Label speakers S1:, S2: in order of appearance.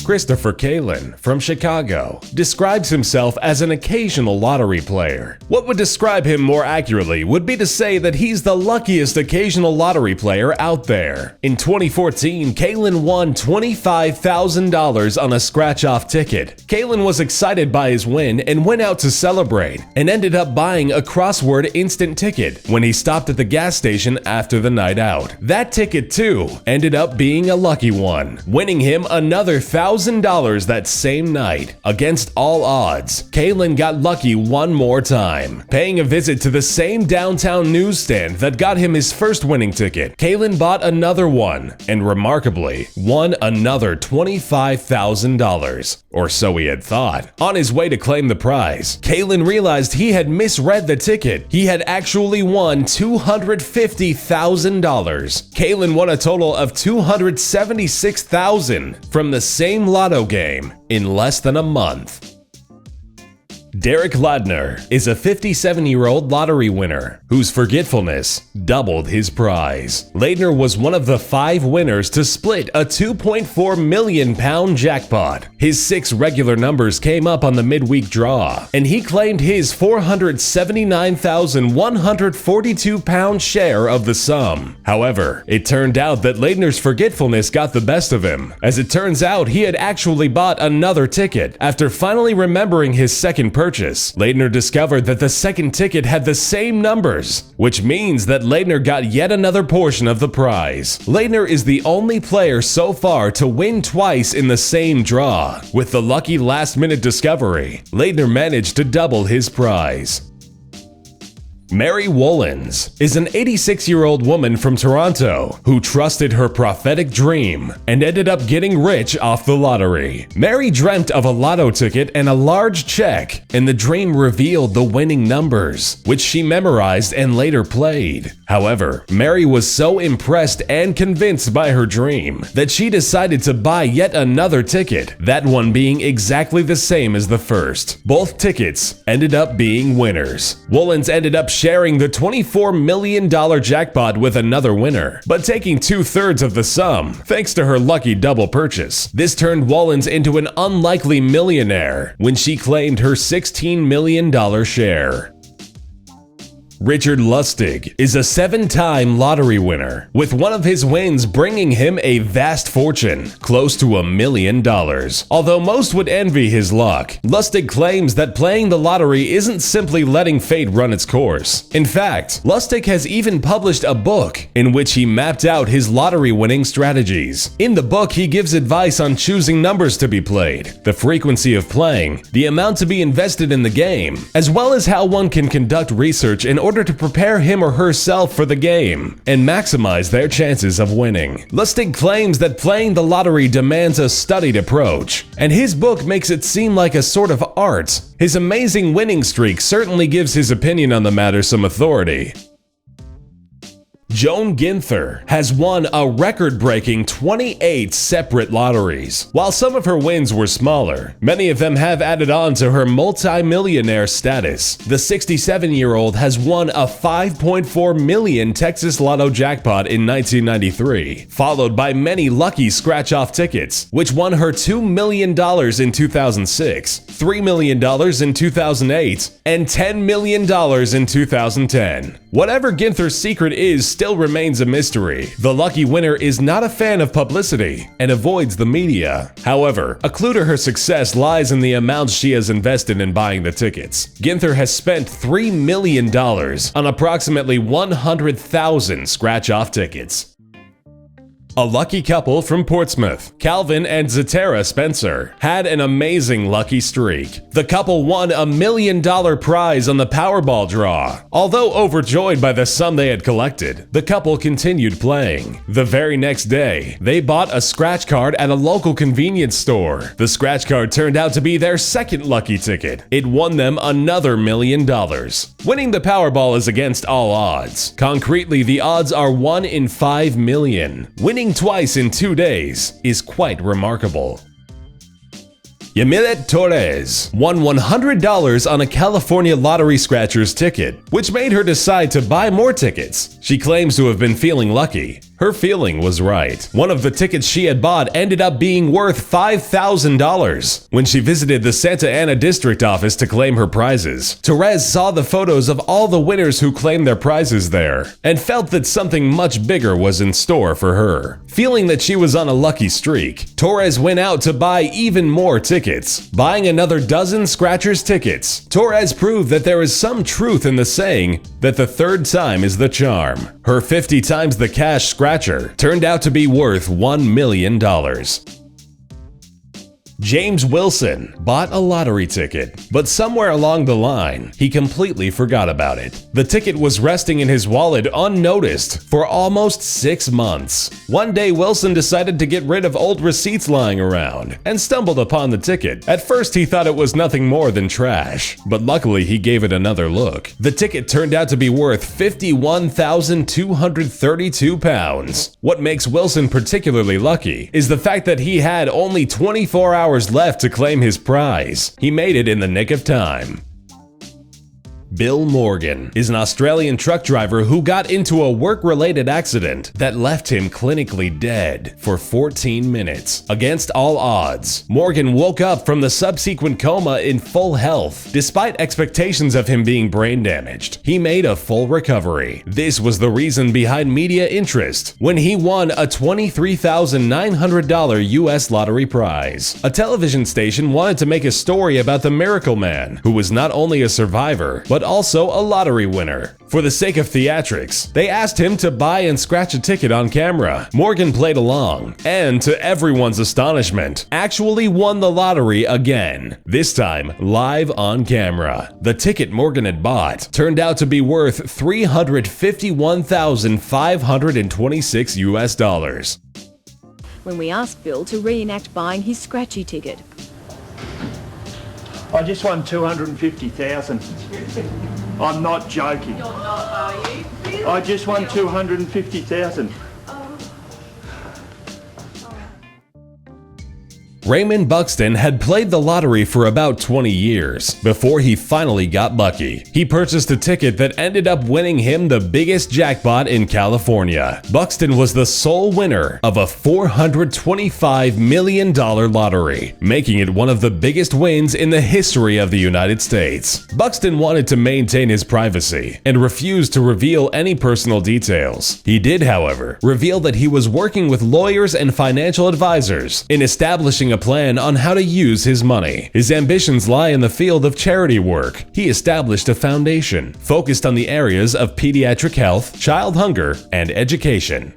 S1: Christopher KAELIN from Chicago describes himself as an occasional lottery player. What would describe him more accurately would be to say that he's the luckiest occasional lottery player out there. In 2014, KAELIN won $25,000 on a scratch-off ticket. KAELIN was excited by his win and went out to celebrate, and ended up buying a crossword instant ticket when he stopped at the gas station after the night out. That ticket, too, ended up being a lucky one, winning him another $1,000 that same night. Against all odds, KAELIN got lucky one more time, paying a visit to the same downtown newsstand that got him his first winning ticket. KAELIN bought another one, and remarkably, won another $25,000, or so he had thought. On his way to claim the prize, KAELIN realized he had misread the ticket. He had actually won $250,000. KAELIN won a total of $276,000 from the same lotto game in less than a month. LADNER is a 57-year-old lottery winner whose forgetfulness doubled his prize. LADNER was one of the 5 winners to split a £2.4 million jackpot. His 6 regular numbers came up on the midweek draw, and he claimed his £479,142 share of the sum. However, it turned out that LADNER's forgetfulness got the best of him, as it turns out he had actually bought another ticket. After finally remembering his second purchase, LADNER discovered that the second ticket had the same numbers, which means that LADNER got yet another portion of the prize. LADNER is the only player so far to win twice in the same draw. With the lucky last-minute discovery, LADNER managed to double his prize. WOLLENS is an 86-year-old woman from Toronto who trusted her prophetic dream and ended up getting rich off the lottery. Mary dreamt of a lotto ticket and a large check, and the dream revealed the winning numbers, which she memorized and later played. However, Mary was so impressed and convinced by her dream that she decided to buy yet another ticket, that one being exactly the same as the first. Both tickets ended up being winners. WOLLENS ended up sharing the $24 million jackpot with another winner, but taking 2/3 of the sum thanks to her lucky double purchase. This turned WOLLENS into an unlikely millionaire when she claimed her $16 million share. Richard Lustig is a 7-time lottery winner, with one of his wins bringing him a vast fortune, close to $1 million. Although most would envy his luck, Lustig claims that playing the lottery isn't simply letting fate run its course. In fact, Lustig has even published a book in which he mapped out his lottery winning strategies. In the book, he gives advice on choosing numbers to be played, the frequency of playing, the amount to be invested in the game, as well as how one can conduct research in order to prepare him or herself for the game and maximize their chances of winning. Lustig claims that playing the lottery demands a studied approach, and his book makes it seem like a sort of art. His amazing winning streak certainly gives his opinion on the matter some authority. JOAN GINTHER has won a record-breaking 28 separate lotteries. While some of her wins were smaller, many of them have added on to her multi-millionaire status. The 67-year-old has won a $5.4 million Texas Lotto jackpot in 1993, followed by many lucky scratch-off tickets, which won her $2 million in 2006, $3 million in 2008, and $10 million in 2010. Whatever GINTHER's secret is still remains a mystery. The lucky winner is not a fan of publicity and avoids the media. However, a clue to her success lies in the amounts she has invested in buying the tickets. GINTHER has spent $3 million on approximately 100,000 scratch-off tickets. A lucky couple from Portsmouth, Calvin and ZATERA Spencer, had an amazing lucky streak. The couple won a $1 million prize on the Powerball draw. Although overjoyed by the sum they had collected, the couple continued playing. The very next day, they bought a scratch card at a local convenience store. The scratch card turned out to be their second lucky ticket. It won them another $1 million. Winning the Powerball is against all odds. Concretely, the odds are 1 in 5 million. Winning twice in 2 days is quite remarkable. YAMILET TORREZ won $100 on a California lottery scratcher's ticket, which made her decide to buy more tickets. She claims to have been feeling lucky Her feeling was right. One of the tickets she had bought ended up being worth $5,000. When she visited the Santa Ana district office to claim her prizes, TORREZ saw the photos of all the winners who claimed their prizes there and felt that something much bigger was in store for her. Feeling that she was on a lucky streak, TORREZ went out to buy even more tickets. Buying another dozen scratchers tickets, TORREZ proved that there is some truth in the saying that the third time is the charm. Her 50 times the cash scratcher turned out to be worth $1 million. James Wilson bought a lottery ticket, but somewhere along the line, he completely forgot about it. The ticket was resting in his wallet unnoticed for almost 6 months. One day, Wilson decided to get rid of old receipts lying around and stumbled upon the ticket. At first, he thought it was nothing more than trash, but luckily he gave it another look. The ticket turned out to be worth £51,232. What makes Wilson particularly lucky is the fact that he had only 24 hours left to claim his prize. He made it in the nick of time. Bill Morgan is an Australian truck driver who got into a work-related accident that left him clinically dead for 14 minutes. Against all odds, Morgan woke up from the subsequent coma in full health. Despite expectations of him being brain damaged, he made a full recovery. This was the reason behind media interest when he won a $23,900 US lottery prize. A television station wanted to make a story about the Miracle Man, who was not only a survivor, but also a lottery winner. For the sake of theatrics, they asked him to buy and scratch a ticket on camera. Morgan played along, and to everyone's astonishment, actually won the lottery again, this time live on camera. The ticket Morgan had bought turned out to be worth $351,526 US.
S2: When we asked Bill to reenact buying his scratchy ticket.
S3: I just won 250,000. I'm not joking.
S2: You're not, are you? Really?
S3: I just won 250,000.
S1: Raymond Buxton had played the lottery for about 20 years before he finally got lucky. He purchased a ticket that ended up winning him the biggest jackpot in California. Buxton was the sole winner of a $425 million lottery, making it one of the biggest wins in the history of the United States. Buxton wanted to maintain his privacy and refused to reveal any personal details. He did, however, reveal that he was working with lawyers and financial advisors in establishing a plan on how to use his money. His ambitions lie in the field of charity work. He established a foundation focused on the areas of pediatric health, child hunger, and education.